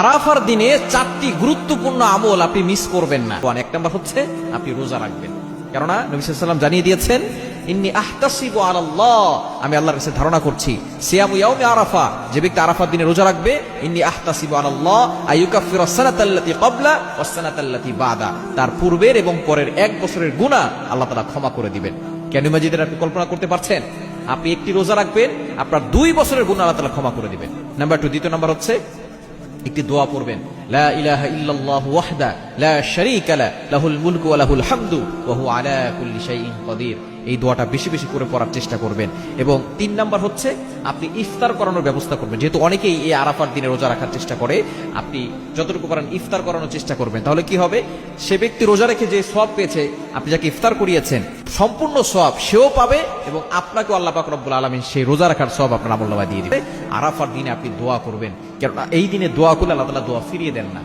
আরাফার দিনে 4টি গুরুত্বপূর্ণ আমল আপনি মিস করবেন না। এক নাম্বার হচ্ছে আপনি রোজা রাখবেন, কেননা নবী সাল্লাল্লাহু আলাইহি ওয়াসাল্লাম জানিয়ে দিয়েছেন, ইন্নী আহতাসিবু আলাল্লাহ, আমি আল্লাহর কাছে ধারণা করছি, সিয়ামু ইয়াউমি আরাফা, যে ব্যক্তি আরাফার দিনে রোজা রাখবে, ইন্নী আহতাসিবু আলাল্লাহ আইয়ুকাফিরা সানাতাল্লাতী ক্বাবলা ওয়াস সানাতাল্লাতী বাদা, তার পূর্বের এবং পরের 1 বছরের গুনাহ আল্লাহ তাআলা ক্ষমা করে দিবেন। কেন মাজিদের আপনি কল্পনা করতে পারছেন? আপনি একটি রোজা রাখবেন, আপনার 2 বছরের গুনাহ আল্লাহ তাআলা ক্ষমা করে দিবেন। নাম্বার 2, দ্বিতীয় নাম্বার হচ্ছে একটি দোয়া পড়বেন, লা ইলাহা ইল্লাল্লাহু ওয়াহদা লা শারীকা লা লাহুল মুলকু ওয়া লাহুল হামদু ওয়া হুয়া আলা কুল্লি শাইইন কাদির। এই দোয়াটা বেশি বেশি করে পড়ার চেষ্টা করবেন। এবং 3 নাম্বার হচ্ছে আপনি ইফতার করানোর ব্যবস্থা করবেন। যেহেতু অনেকেই এই আরাফার দিনে রোজা রাখার চেষ্টা করে, আপনি যতটুকু পারেন ইফতার করানোর চেষ্টা করবেন। তাহলে কি হবে, সে ব্যক্তি রোজা রেখে যে সওয়াব পেয়েছে, আপনি যাকে ইফতার করিয়েছেন সম্পূর্ণ সওয়াব সেও পাবে, এবং আপনাকেও আল্লাহ পাক রব্বুল আলামিন সেই রোজা রাখার সওয়াব আপনার আমলনামায় দিয়ে দিবে। আরাফার দিনে আপনি দোয়া করবেন, কারণ এই দিনে দোয়া করলে আল্লাহ তাআলা দোয়া ফিরিয়ে দেন না।